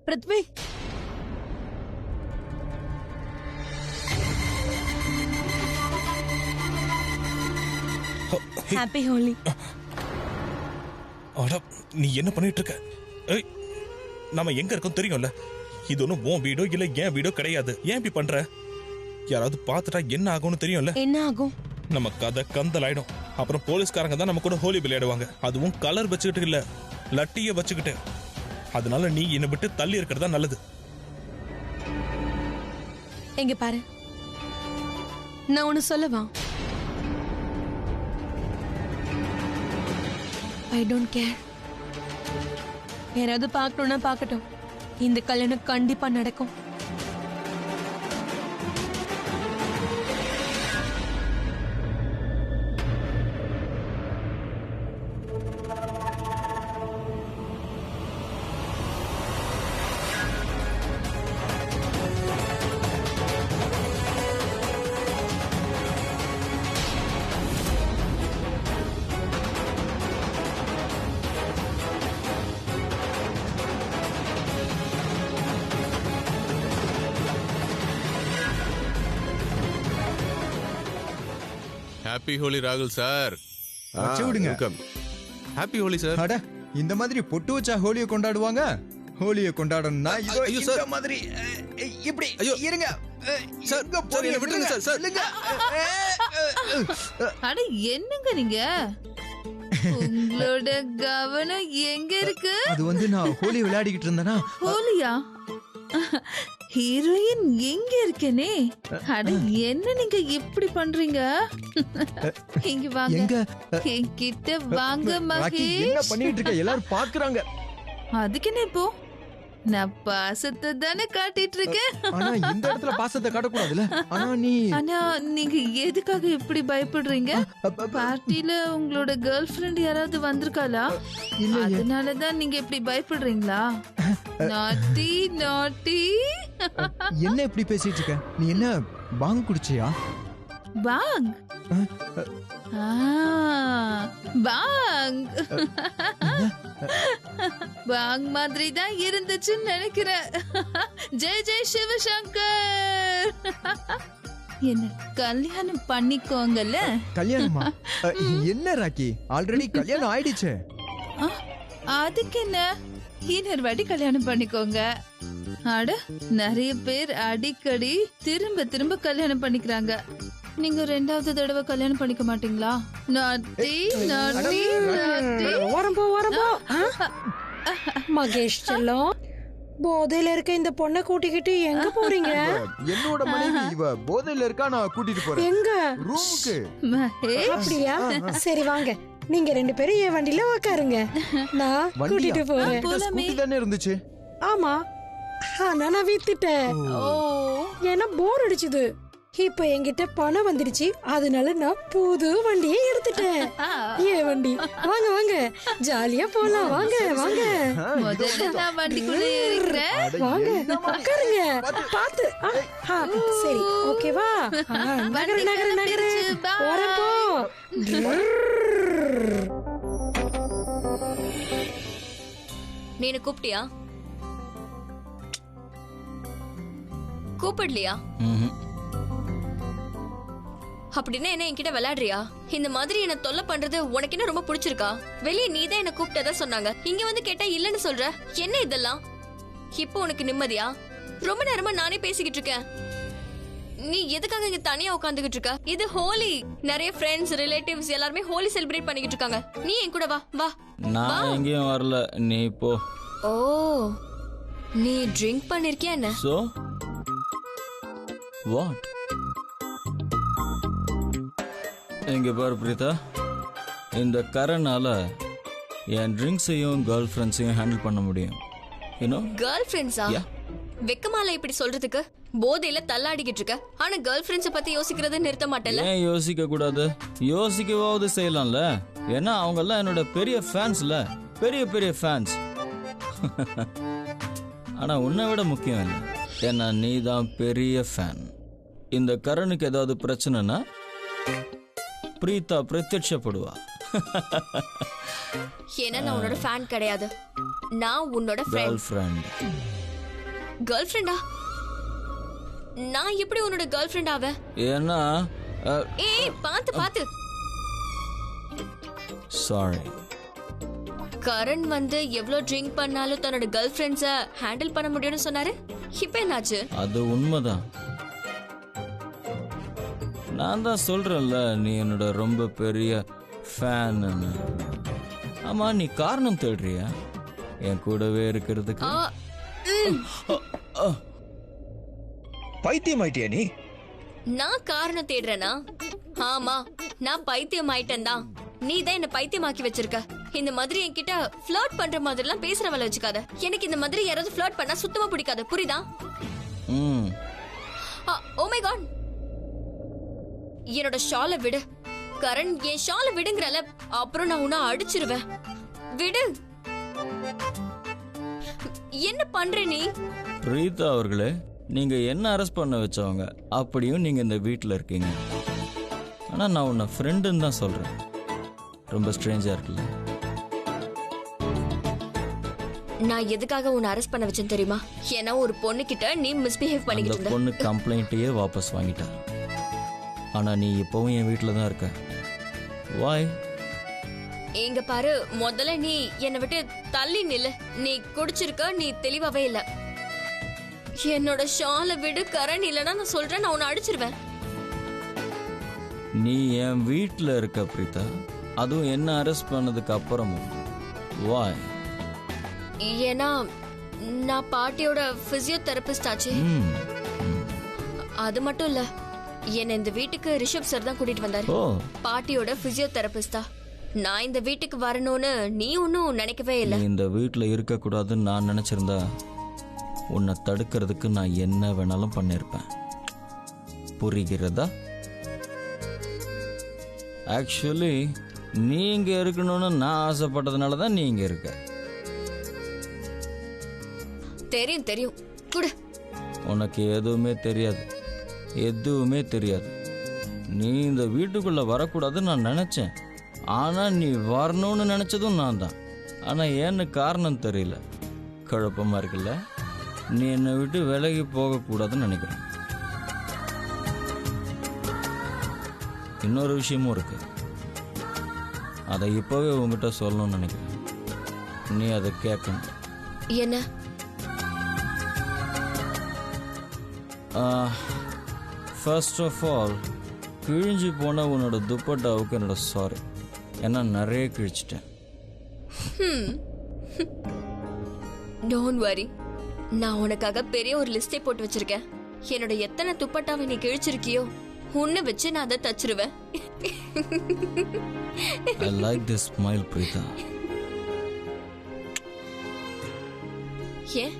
Prithvi, happy Holi. அட, நீ என்ன பண்ணிட்டு இருக்க? ஏய், நாம எங்க இருக்கோம் தெரியும்ல? இது ஒன்றும் உன் வீடோ இல்ல என் வீடோ கிடையாது. ஏன் இப்படி பண்ற? யாராவது பார்த்துட்டா என்ன ஆகும்னு தெரியும்ல? என்ன ஆகும்? நம்ம கதை கந்தல் ஆயிடும். அப்புறம் போலீஸ்காரங்க தான் நம்ம கூட ஹோலி விளையாடுவாங்க. அதுவும் கலர் வச்சுக்கிட்டு இல்ல, லட்டிய வச்சுக்கிட்டு. அதனால நீ என்னை விட்டு தள்ளி இருக்கிறதா நல்லது. எங்க பாரு, நான் ஒன்னு சொல்லவா? I don't care. யாராவது பார்க்கணும்னா பார்க்கட்டும். இந்த கல்யாணம் கண்டிப்பா நடக்கும். ஹாப்பி ஹோலி ராகுல் சார். வச்சு விடுங்க. Happy Holi sir. அட, இந்த மாதிரி பொட்டு வச்சா ஹோலியை கொண்டாடுவாங்க. ஹோலியை கொண்டாடணும்னா இதோ ஐயோ, இந்த சார். மாதிரி இப்படி ஐயோ. இருங்க சார், எங்க சார், போறீங்க? என்னை விட்டுருங்க சார், சார். இல்லைங்க. அட என்னங்க நீங்க? உங்களோட கவனம் எங்க இருக்கு? அது வந்து நான் ஹோலி விளையாடிக்கிட்டு இருந்தேனா. ஹோலியா? ஹீரோயின் எங்க இருக்கனே? அட என்ன நீங்க இப்படி பண்றீங்க? இங்க வாங்க. எங்க என்கிட்ட வாங்க ராக்கி, என்ன மகேஷ். பண்ணிட்டு இருக்க? எல்லாரும் பாக்குறாங்க. அதுக்கு என்ன இப்போ? நான் பாசத்தை தானே காட்டிட்டு இருக்கேன். ஆனா இந்த இடத்துல பாசத்தை காட்டக்கூடாதுல. ஆனா நீ ஆனா நீங்க எதுக்காக இப்படி பயப்படுறீங்க? பார்ட்டில உங்களோட கேர்ள் ஃப்ரெண்ட் யாராவது வந்திருக்காளா? இல்லையே. அதனாலதான் நீங்க இப்படி பயப்படுறீங்களா? நாட்டி நாட்டி. என்ன இப்படி பேசிட்டு இருக்க? நீ என்ன பாங் குடிச்சியா? பாங். பாங். பாங் மாதிரி தான் இருந்துச்சுன்னு நினைக்கிறேன். ஜெய் ஜெய் சிவசங்கர். என்ன கல்யாணம் பண்ணிக்கோங்கல்ல. கல்யாணமா? என்ன ராக்கி, ஆல்ரெடி கல்யாணம் ஆயிடுச்சு. அதுக்கு என்ன, இன்னொரு வாட்டி கல்யாணம் பண்ணிக்கோங்க. அட, நிறைய பேர் அடிக்கடி திரும்ப திரும்ப கல்யாணம் பண்ணிக்கிறாங்க. நீங்க ரெண்டாவது தடவை கல்யாணம் பண்ணிக்க மாட்டீங்களா? நாட்டி நாட்டி நாட்டி. வரம்போ மகேஷ் செல்லம், போதையில இருக்க இந்த பொண்ணை கூட்டிக்கிட்டு எங்க போறீங்க? என்னோட மனைவி இவ போதையில இருக்கா, நான் கூட்டிட்டு போறேன். எங்க? ரூமுக்கு. மகேஷ், அப்படியா? சரி வாங்க, நீங்க ரெண்டு பேரும் என் வண்டியில உட்காருங்க, நான் கூட்டிட்டு போறேன். ஸ்கூட்டி தானே இருந்துச்சு. ஆமா, ஆனா நான் வித்துட்டேன். ஓ, ஏன்னா போர் அடிச்சுது. இப்ப என்கிட்ட பணம் வந்துடுச்சு, அதனால நான் புது வண்டியை எடுத்துட்டேன். ஏன் வண்டி? வாங்க வாங்க, ஜாலியா போலாம். வாங்க வாங்க, முதல்ல நான் வண்டிக்குள்ள ஏறிக்கிறேன். வாங்க உட்காருங்க. பாத்து. சரி, ஓகேவா? நகரு நகரு நகரு. வரப்போ நீனு கூப்பிட்டியா? கூப்பிடலையா? அப்படின்னா என்ன என்கிட்ட விளையாடுறியா? இந்த மாதிரி என்ன தொல்லை பண்றது உனக்கு என்ன ரொம்ப பிடிச்சிருக்கா? வெளியே நீதான் என்ன கூப்பிட்டதா சொன்னாங்க, இங்க வந்து கேட்டா இல்லன்னு சொல்ற. என்ன இதெல்லாம்? இப்போ உனக்கு நிம்மதியா? ரொம்ப நேரமா நானே பேசிக்கிட்டு இருக்கேன். நீ எதுக்காக இங்க தனியா உட்காந்துக்கிட்டு இருக்க? இது ஹோலி, நிறைய ஃப்ரெண்ட்ஸ் ரிலேட்டிவ்ஸ் எல்லாருமே ஹோலி செலிப்ரேட் பண்ணிக்கிட்டு இருக்காங்க. நீ என் கூட வா. வா. நான் எங்கேயும் வரல, நீ போ. ஓ, நீ ட்ரிங்க் பண்ணிருக்கியா என்ன? So what? இங்க பாரு பிரீதா, இந்த கரனால என் ட்ரிங்க்ஸையும் கேர்ள் ஃப்ரெண்ட்ஸையும் ஹேண்டில் பண்ண முடியும். யூனோ, கேர்ள் ஃப்ரெண்ட்ஸா? வெக்கமால இப்படி சொல்றதுக்கு? போதையில தள்ளாடிக்கிட்டு இருக்க, ஆனா கேர்ள் ஃப்ரெண்ட்ஸ பத்தி யோசிக்கிறத நிறுத்த மாட்டேல? ஏன் யோசிக்க கூடாது? யோசிக்கவாவது செய்யலாம்ல. ஏன்னா அவங்க எல்லாம் என்னோட பெரிய ஃபேன்ஸ்ல, பெரிய பெரிய ஃபேன்ஸ். ஆனா உன்னை விட முக்கியம் இல்லை, ஏன்னா நீ தான் பெரிய ஃபேன். இந்த கரனுக்கு ஏதாவது பிரச்சனைனா பிரீதா பிரத்யட்சப்படுவா. ஏன்னா நான் உன்னோட ஃபேன் கிடையாது, நான் உன்னோட கேர்ள் ஃப்ரெண்ட். கேர்ள் ஃப்ரெண்டா? நான் எப்படி உன்னோட கேர்ள் ஃப்ரெண்ட் ஆவேன்? ஏன்னா ஏய் பாத்து பாத்து. சாரி. கரண் வந்து எவ்வளவு ட்ரிங்க் பண்ணாலும் தன்னோட கேர்ள் ஃப்ரெண்ட்ஸ ஹேண்டில் பண்ண முடியும்னு சொன்னாரு. இப்ப என்னாச்சு? அது உண்மைதான். நான் தான் சொல்றேன்ல நீ என்னோட ரொம்ப பெரிய ஃபேன். ஆமா, நீ காரணம் தேடுறியா என் கூடவே இருக்கிறதுக்கு? பைத்தியம் ஆயிட்டியா நீ? நான் காரணம் தேடுறேனா? ஆமா, நான் பைத்தியம் ஆயிட்டேன் தான். நீ தான் என்ன பைத்தியமாக்கி வச்சிருக்க. இந்த மாதிரி என்கிட்ட ஃப்ளர்ட் பண்ற மாதிரி எல்லாம் பேசுறவள வச்சுக்காத. எனக்கு இந்த மாதிரி யாராவது ஃப்ளர்ட் பண்ணா சுத்தமா பிடிக்காது, புரியுதா? ஓ மை காட், என்னோட ஷாலை விடு. கரண், என் ஷாலை விடுங்கறல, அப்புறம் நான் உன்னை அடிச்சிருவேன். விடு. என்ன பண்ற நீ? பிரீதா அவர்களே, நீங்க என்ன அரெஸ்ட் பண்ண வச்சவங்க, அப்படியும் நீங்க இந்த வீட்டில் இருக்கீங்க. ஆனா நான் உன்னை ஃப்ரெண்டுன்னு தான் சொல்றேன். ரொம்ப ஸ்ட்ரேஞ்சா இருக்குல்ல? நான் எதுக்காக உன்னை அரெஸ்ட் பண்ண வச்சேன்னு தெரியுமா? ஏன்னா ஒரு பொண்ணு கிட்ட நீ மிஸ்பிஹேவ் பண்ணிக்கிட்டு அந்த இருந்த. பொண்ணு கம்ப்ளைண்ட்டையே வாபஸ் வாங்கிட்டா. ஆனா நீ இப்பவும் என் வீட்டில் தான் இருக்க. வாய்? எங்க பாரு, முதல்ல நீ என்னை விட்டு தள்ளி நில்லு. நீ குடிச்சிருக்க, நீ தெளிவாவே இல்ல. என்னோட ஷாலை விடு கரண், இல்லைன்னா நான் சொல்றேன், நான் உன்னை அடிச்சிருவேன். நீ என் வீட்டில் இருக்க பிரீதா, அதுவும் என்ன அரெஸ்ட் பண்ணதுக்கு அப்புறமும். வாய்? ஏன்னா நான் பாட்டியோட பிசியோதெரபிஸ்ட் ஆச்சு. அது மட்டும் இல்ல, என்ன இந்த வீட்டுக்கு ரிஷப் சார் தான் கூட்டிட்டு வந்தாரு. பாட்டியோட பிசியோதெரபிஸ்டா. நான் இந்த வீட்டுக்கு வரணும்னு நீ ஒன்னும் நினைக்கவே இல்ல. நீ இந்த வீட்டில் இருக்க கூடாதுன்னு நான் நினைச்சிருந்தா உன்னை தடுக்கிறதுக்கு நான் என்ன வேணாலும் பண்ணிருப்பேன். புரிகிறதா? ஆக்சுவலி நீ இங்க இருக்கணும்னு நான் ஆசைப்பட்டதுனால தான் நீ இங்க இருக்க. தெரியும் தெரியும், குடு. உனக்கு எதுவுமே தெரியாது, எதுவுமே தெரியாது. நீ இந்த வீட்டுக்குள்ள வரக்கூடாதுன்னு நான் நினைச்சேன். ஆனா நீ வரணும்னு நினைச்சதும் நான் தான். ஆனா ஏன்னு காரணம் தெரியல. குழப்பமா இருக்குல்ல? நீ என்னை விட்டு விலகி போகக்கூடாதுன்னு நினைக்கிறேன். இன்னொரு விஷயமும் இருக்கு, அதை இப்பவே உங்ககிட்ட சொல்லணும்னு நினைக்கிறேன். நீ அதை கேட்கணும். என்ன? ஃபர்ஸ்ட் ஆஃப் ஆல், கிழிஞ்சு போன உன்னோட துப்பட்டாவுக்கு என்னோட சாரி. ஏன்னா நிறைய கிழிச்சிட்டேன். டோன்ட் வரி, நான் உனக்காக பெரிய ஒரு லிஸ்டே போட்டு வச்சிருக்கேன். என்னோட எத்தனை துப்பட்டாவை நீ கிழிச்சிருக்கியோ உன்னை வச்சு நான் அதை தச்சிருவேன். I like this smile, Preetha. ஏன்?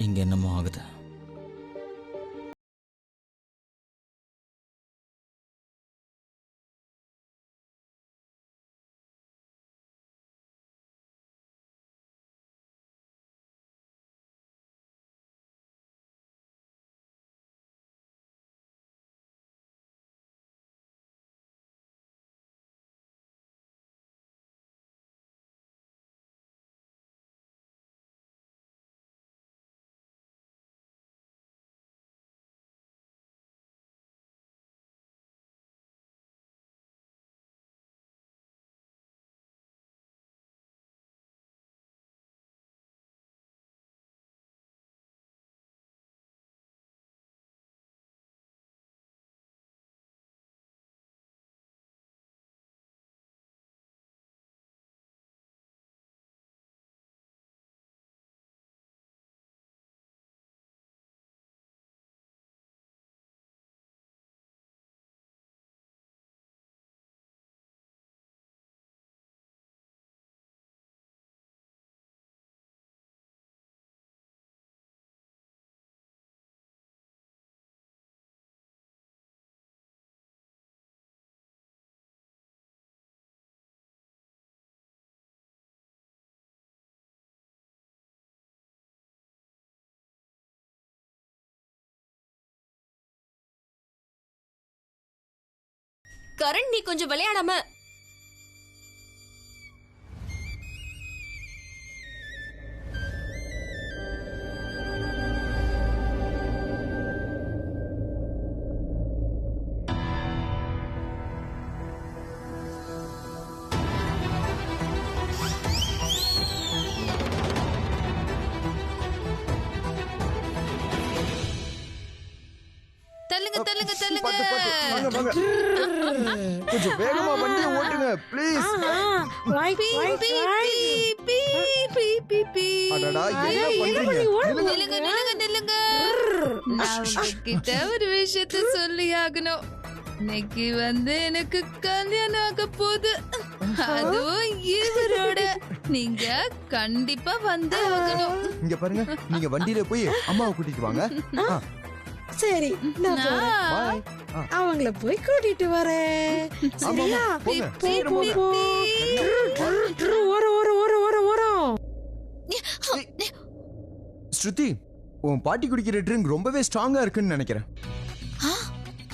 இங்க என்னமோ ஆகுது. கரண், நீ கொஞ்சம் விளையாடாம வாங்க. கொஞ்சம் வேகமா வண்டியை ஓட்டுங்க ப்ளீஸ். அடடா என்ன பண்றீங்க? நில்லுங்க. நான் உங்ககிட்ட ஒரு விஷயத்த சொல்லி ஆகணும். இன்னைக்கு எனக்கு கல்யாணம் ஆக போகுது. அதுவும் இவரோட. நீங்க கண்டிப்பா வந்து ஆகணும். இங்க பாருங்க, நீங்க வண்டியில போய் அம்மாவை கூட்டிட்டு வாங்க. சரி நான் போறேன். பாய். அவங்கள போய் கூட்டிட்டு வரேன். சரியா? ஓரம். ஸ்ருதி, உன் பாட்டி குடிக்கிற ட்ரிங்க் ரொம்பவே ஸ்ட்ராங்கா இருக்குன்னு நினைக்கிறேன்.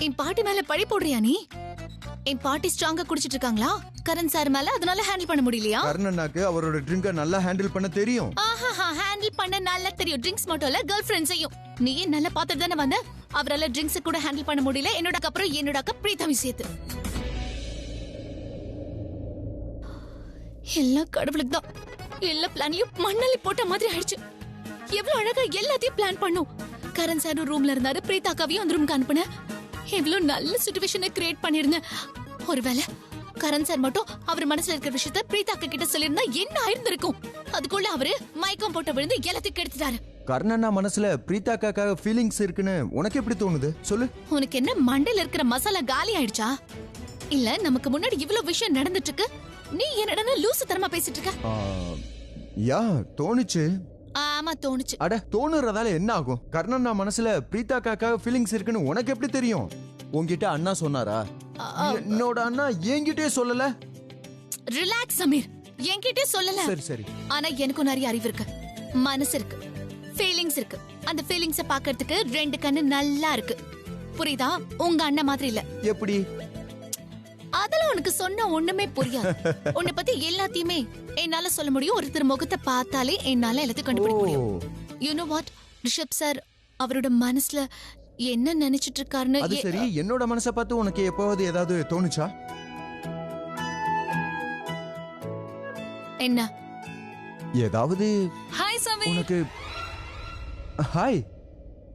என் பாட்டி மேல பழி போடுறியா நீ? என் பாட்டி ஸ்ட்ராங்கா குடிச்சிட்டு இருக்காங்களா கரண் சார் மேல, அதனால ஹேண்டில் பண்ண முடியலையா? கர்ணனாக்கு அவரோட ட்ரிங்க நல்லா ஹேண்டில் பண்ண தெரியும். ஹேண்டில் பண்ண நல்லா தெரியும். ட்ரிங்க்ஸ் மட்டும் இல்ல, கேர்ள் ஃப்ரெண்ட்ஸையும் நீயே நல்லா பாத்துட்டு தானே வந்த. அவரால ட்ரிங்க்ஸ் கூட ஹேண்டில் பண்ண முடியல. என்னோட அக்கா பிரீதாவை சேர்த்து. எல்லா கடவுளுக்கு தான். எல்லா பிளானையும் மண்ணாலி போட்ட மாதிரி ஆயிடுச்சு. எவ்வளவு அழகா எல்லாத்தையும் பிளான் பண்ணும். கரண் சார் ரூம்ல இருந்தாரு, பிரீதா அக்காவையும் அந்த ரூம்க்கு அனுப்புன. எவ்வளவு நல்ல சிச்சுவேஷனை கிரியேட் பண்ணிருந்தேன். ஒருவேளை கரண் சார் மட்டும் அவர் மனசுல இருக்கிற விஷயத்த பிரீதா அக்கா கிட்ட சொல்லிருந்தா என்ன ஆயிருந்திருக்கும்? அதுக்குள்ள அவரு மயக்கம் போட்ட விழுந்து எல்லாத்தையும் கெடுத்துட்டாரு. கர்ணனா மனசுல பிரீதா அக்காக்காக ஃபீலிங்ஸ் இருக்குன்னு உனக்கு எப்படி தோணுது சொல்லு? உனக்கு என்ன மண்டையில இருக்கிற மசாலா காலி ஆயிடுச்சா? இல்ல நமக்கு முன்னாடி இவ்வளவு விஷயம் நடந்துட்டு இருக்கு, நீ என்னடா லூசு தரமா பேசிட்டு இருக்க? யா தோணுச்சு. ஆமா தோணுச்சு. அட தோணுறதால என்ன ஆகும்? கர்ணனா மனசுல பிரீதா அக்காக்காக ஃபீலிங்ஸ் இருக்குன்னு உனக்கு எப்படி தெரியும்? உன்கிட்ட அண்ணா சொன்னாரா? என்னோட அண்ணா என்கிட்டே சொல்லல. ரிலாக்ஸ் சமீர், என்கிட்டே சொல்லல. சரி. ஆனா எனக்கும் நிறைய அறிவு இருக்கு, மனசு இருக்கு, ஃபீலிங்ஸ் இருக்கு. அந்த ஃபீலிங்ஸ பாக்கிறதுக்கு ரெண்டு கண்ணு நல்லா இருக்கு. புரியுதா? உங்க அண்ணன் மாதிரி இல்ல. எப்படி? அதெல்லாம் உனக்கு சொன்ன ஒண்ணுமே புரியாது. உன்னை பத்தி எல்லாத்தையுமே என்னால சொல்ல முடியும். ஒருத்தர் முகத்தை பார்த்தாலே என்னால எல்லாத்தையும் கண்டுபிடிக்க முடியும். You know what, Rishabh sir அவரோட மனசுல என்ன நினைச்சிட்டு இருக்காருன்னு. அது சரி, என்னோட மனசை பார்த்து உனக்கு எப்போது ஏதாவது தோணுச்சா? என்ன ஏதாவது? ஹாய் சமீர். உனக்கு ஹாய்,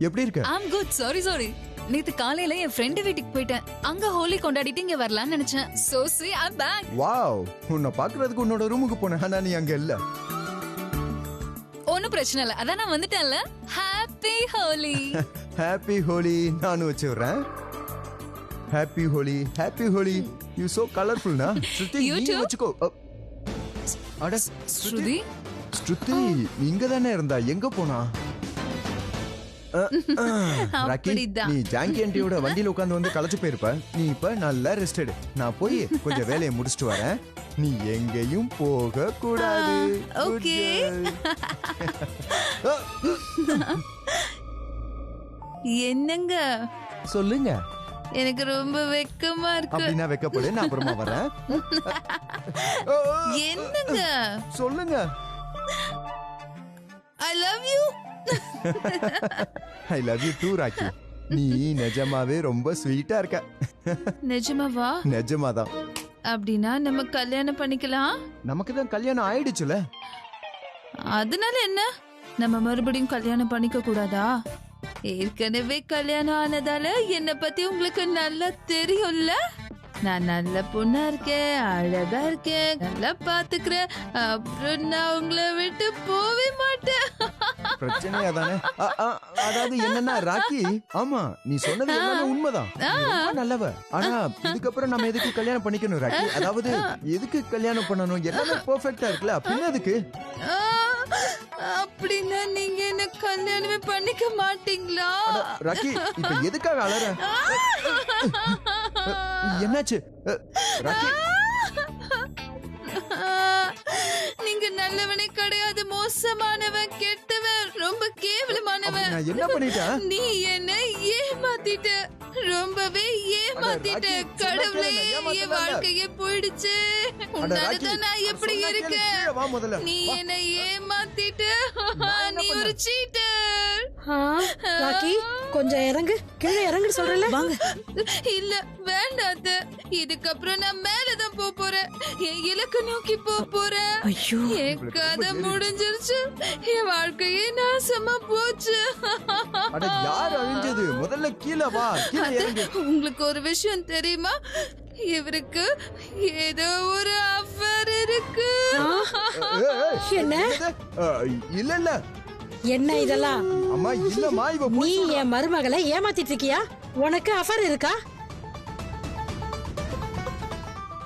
எப்படி இருக்க? ஐ அம் குட். சாரி. நேத்து காலையில என் ஃப்ரெண்ட் வீட்டுக்கு போயிட்டேன். அங்க ஹோலி கொண்டாடிட்டு இங்க வரலாம்னு நினைச்சேன். So see I'm back. Wow, உன்னை பார்க்கிறதுக்கு உன்னோட ரூமுக்கு போனேன், ஆனா நீ அங்க இல்ல. ஒன்னும் பிரச்சனை இல்ல, அதான் நான் வந்துட்டேன்ல. ஹாப்பி ஹோலி. ஹாப்பி ஹோலி. நானும் வச்சுறேன். ஹாப்பி ஹோலி. யூ சோ கலர்ஃபுல்னா. ஸ்ருதி நீ வச்சுக்கோ. அட ஸ்ருதி இங்க தானே இருந்தா, எங்க போனா? ராக்கி, நீ ஜாங்கி ஆண்டியோட வண்டியில உட்கார்ந்து வந்து களைச்சு போயிருப்ப. நீ இப்ப நல்லா ரெஸ்ட் எடு. நான் போய் கொஞ்சம் வேலையை முடிச்சிட்டு வரேன். நீ எங்கேயும் போக கூடாது. ஓகே. என்னங்க சொல்லுங்க. எனக்கு ரொம்ப வெக்கமா இருக்கு. அப்படின்னா வெக்கப்படு, நான் அப்புறமா வரேன். என்னங்க சொல்லுங்க. I love you. I love you too Rocky. நீ நிஜமாவே ரொம்ப ஸ்வீட்டா இருக்க. நிஜமாவா? நிஜமாதான். அப்படின்னா நம்ம கல்யாணம் பண்ணிக்கலாம். நமக்கு தான் கல்யாணம் ஆயிடுச்சுல. அதனால என்ன, நம்ம மறுபடியும் கல்யாணம் பண்ணிக்க கூடாதா? ஏற்கனவே கல்யாணம் ஆனதால என்ன பத்தி உங்களுக்கு நல்லா தெரியும்ல. நான் நல்ல பொண்ணா இருக்கேன், அழகா இருக்கேன், நல்லா பாத்துக்கிறேன். அப்புறம் நான் உங்களை விட்டு போவே மாட்டேன். பிரச்சனையா தானே? அதாவது என்னன்னா ராக்கி, ஆமா நீ சொன்னது எல்லாமே உண்மைதான். ரொம்ப நல்லவ. ஆனா இதுக்கப்புறம் நம்ம எதுக்கு கல்யாணம் பண்ணிக்கணும் ராக்கி? அதாவது எதுக்கு கல்யாணம் பண்ணணும்? எல்லாமே பெர்ஃபெக்ட்டா இருக்குல்ல, அப்படின்னா எதுக்கு? அப்படின்னா நீங்க என்ன கல்யாணமே பண்ணிக்க மாட்டீங்களா? ராக்கி, இப்ப எதுக்காக அழற? என்னாச்சு ராக்கி? நீங்க நல்லவனே கிடையாது, மோசமானவன், கெட்டவன், ரொம்ப கேவலமானவன். நான் என்ன பண்ணிட்டேன்? நீ என்ன ஏமாத்திட்ட, ரொம்பவே ஏமாத்திட்ட. கடவுளே, என் வாழ்க்கையே போயிடுச்சு. உன்னாலதான் நான் எப்படி இருக்கேன். நீ என்ன ஏமாத்திட்ட. நீ ஒரு சீட்டர். ராக்கி, கொஞ்சம் இறங்கு, கீழே இறங்கு சொல்றல. வாங்க. இல்ல வேண்டாத, இதுக்கப்புறம் நான் மேலதான் போறேன். என் இலக்கு நோக்கி போறேன். ஐயோ என் கதை முடிஞ்சிருச்சு. என் வாழ்க்கையே நாசமா போச்சு. அட யார் அழிஞ்சது? முதல்ல கீழே வா, கீழே இறங்கு. உங்களுக்கு ஒரு விஷயம் தெரியுமா? இவருக்கு ஏதோ ஒரு அஃபேர் இருக்கு. என்ன இல்ல இல்ல என்ன இதெல்லாம்? அம்மா இல்லம்மா, இவ நீ என் மருமகளை ஏமாத்திட்டு இருக்கியா? உனக்கு அஃபர் இருக்கா?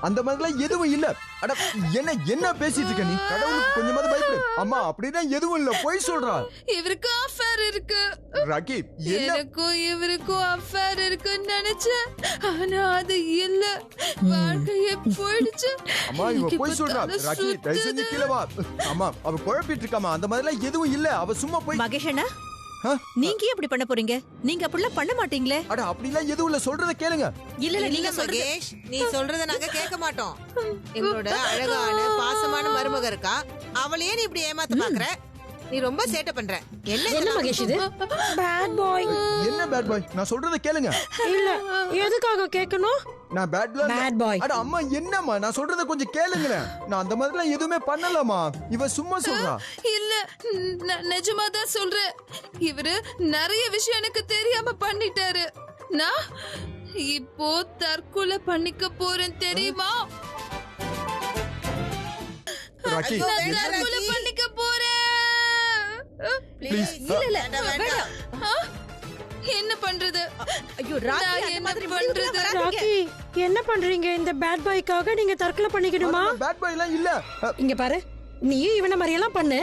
அந்த மாதிரிலாம் எதுவும் இல்ல. அட என்ன என்ன பேசிட்டு இருக்க நீ? கடவுளுக்கு கொஞ்சமாவது பயப்படு. அம்மா அப்படின்னா எதுவும் இல்ல, போய் சொல்றா. இவருக்கு அஃபேர் இருக்கு. ராக்கி என்ன? எனக்கும் இவருக்கும் அஃபேர் இருக்குன்னு நினைச்சேன். ஆனா அது இல்ல. வாழ்க்கையே போயிடுச்சு. அம்மா இவ போய் சொல்றா. ராக்கி தயவு செஞ்சு கீழே வா. அம்மா அவ குழப்பிட்டு இருக்காமா. அந்த மாதிரிலாம் எதுவும் இல்ல. அவ சும்மா போய். மகேஷனா, நீங்க ஏன் அப்படி பண்ண போறீங்க? நீங்க அப்படிலாம் பண்ண மாட்டீங்களே. அட அப்படிலாம் எதுவும் இல்ல, சொல்றத கேளுங்க. இல்ல நீங்க மகேஷ், நீ சொல்றத நாங்க கேட்க மாட்டோம். எங்களோட அழகான பாசமான மருமக இருக்கா, அவளையே நீ இப்படி ஏமாத்த பாக்குற. நீ ரொம்ப சேட்டை பண்ற. என்ன மகேஷ் இது? Bad boy. என்ன பேட் பாய்? நான் சொல்றத கேளுங்க. இல்ல எதுக்காக கேட்கணும்? நான் பேட் பாய். அட அம்மா என்னம்மா, நான் சொல்றத கொஞ்சம் கேளுங்க. நான் அந்த மாதிரிலாம் எதுவுமே பண்ணலமா. இவ சும்மா சொல்றா. இல்ல நிஜமா தான் சொல்றேன். இவரு நிறைய விஷயம் எனக்கு தெரியாம பண்ணிட்டாரு. நான் இப்போ தற்கொலை பண்ணிக்க போறேன் தெரியுமா? ராக்கி தற்கொலை பண்ணிக்க போறேன். ப்ளீஸ் இல்ல வேண்டாம். என்ன பண்றது? ஐயோ ராக்கி, நான் அந்த என்ன மாதிரி பண்றது? ராக்கி என்ன பண்றீங்க? இந்த பேட் பாய்க்காக நீங்க தற்கொலை பண்ணிக்கணுமா? பேட் பாய் எல்லாம் இல்ல. இங்க பாரு, நீயும் இவன மாதிரி எல்லாம் பண்ணு.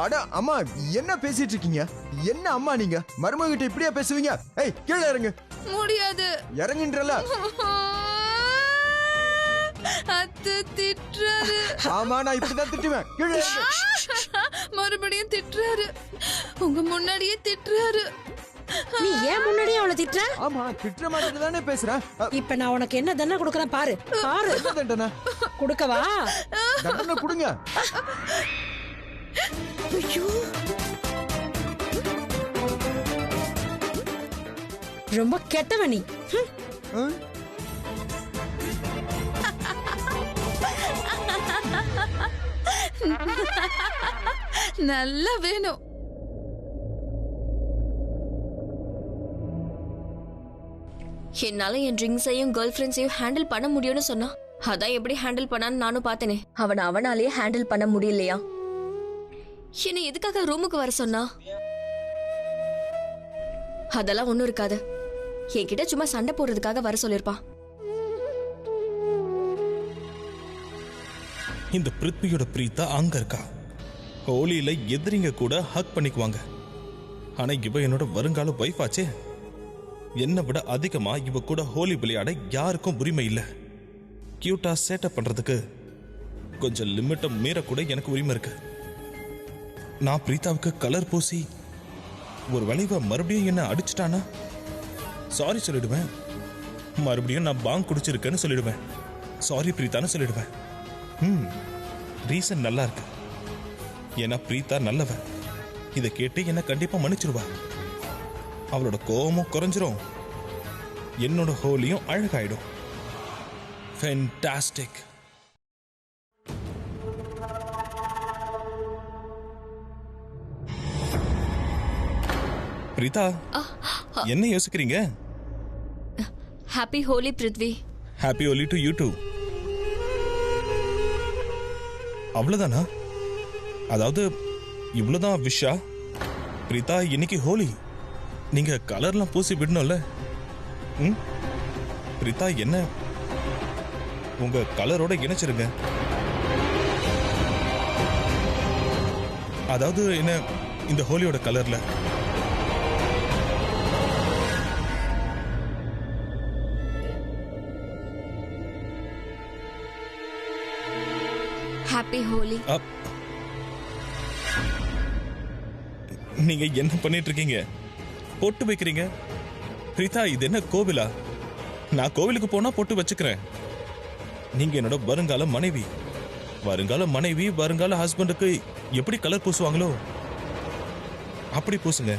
அட அம்மா என்ன பேசிட்டு இருக்கீங்க? என்ன அம்மா நீங்க மருமக கிட்ட இப்படியா பேசுவீங்க? ஏய் கீழே இறங்கு. முடியாது. இறங்குன்றல. அத்தை திட்டுறாரு. ஆமா நான் இப்படிதான் திட்டுவேன். கீழே இறங்கு. மறுபடியும் திட்டுறாரு. உங்க முன்னாடியே திட்டுறாரு. நீ ஏன் முன்னாடியே அவளை திட்டுற? ஆமா திட்டுற மாதிரி தானே பேசுறேன். இப்ப நான் உனக்கு என்ன தண்டனை கொடுக்கறேன் பாரு. பாரு என்ன தண்டனை கொடுக்கவா? தண்டனை கொடுங்க. ஐயோ ரொம்ப கெட்டவ நீ. நல்லா வேணும். என்னால என் ட்ரிங்க்ஸையும் கேர்ள் ஃப்ரெண்ட்ஸையும் ஹேண்டில் பண்ண முடியும்னு சொன்னா, அதான் எப்படி ஹேண்டில் பண்ணான்னு நானும் பார்த்தேனே. அவனாலேயே ஹேண்டில் பண்ண முடியலையா? என்ன எதுக்காக ரூமுக்கு வர சொன்னா? அதெல்லாம் ஒண்ணும் இருக்காது. என்கிட்ட சும்மா சண்டை போடுறதுக்காக வர சொல்லிருப்பான். இந்த பிருத்வியோட பிரீத்தா அங்க இருக்கா. ஹோலியில எதிரிங்க கூட ஹக் பண்ணிக்குவாங்க. ஆனா இவ என்னோட வருங்கால வைஃப் ஆச்சே. என்னை விட அதிகமா இவ கூட ஹோலி விளையாட யாருக்கும் உரிமை இல்லை. கியூட்டா சேட்டப் பண்றதுக்கு கொஞ்சம் லிமிட்டை மீறக்கூட எனக்கு உரிமை இருக்கு. நான் பிரீத்தாவுக்கு கலர் பூசி ஒரு வளைவ மறுபடியும் என்ன அடிச்சிட்டானா சாரி சொல்லிடுவேன். மறுபடியும் நான் பாங் குடிச்சிருக்கேன்னு சொல்லிடுவேன். சாரி பிரீத்தான்னு சொல்லிடுவேன். ரீசன் நல்லா இருக்கு. ஏன்னா பிரீத்தா நல்லவ. இதை கேட்டு என்ன கண்டிப்பா மன்னிச்சிருவா. அவளோட கோபமும் குறைஞ்சிரும். என்னோட ஹோலியும் அழகாயிடும். ஃபேண்டாஸ்டிக். பிரீதா என்ன யோசிக்கிறீங்க? Happy Holi Prithvi. Happy Holi to you too. அவ்வளவுதானா? அதாவது இவ்வளவுதான் விஷா? பிரீதா இன்னைக்கு ஹோலி. நீங்க கலர்லாம் பூசி விடணும்ல. பிரீதா என்ன உங்க கலரோட இணைச்சிருங்க. அதாவது என்ன இந்த ஹோலியோட கலர்ல. ஹாப்பி ஹோலி. நீங்க என்ன பண்ணிட்டு இருக்கீங்க? பொட்டு வைக்கிறீங்க. பிரீதா இது என்ன கோவிலா? நான் கோவிலுக்கு போனா பொட்டு வச்சுக்கிறேன். நீங்க என்னோட வருங்கால மனைவி. வருங்கால மனைவி வருங்கால ஹஸ்பண்டுக்கு எப்படி கலர் பூசுவாங்களோ அப்படி பூசுங்க.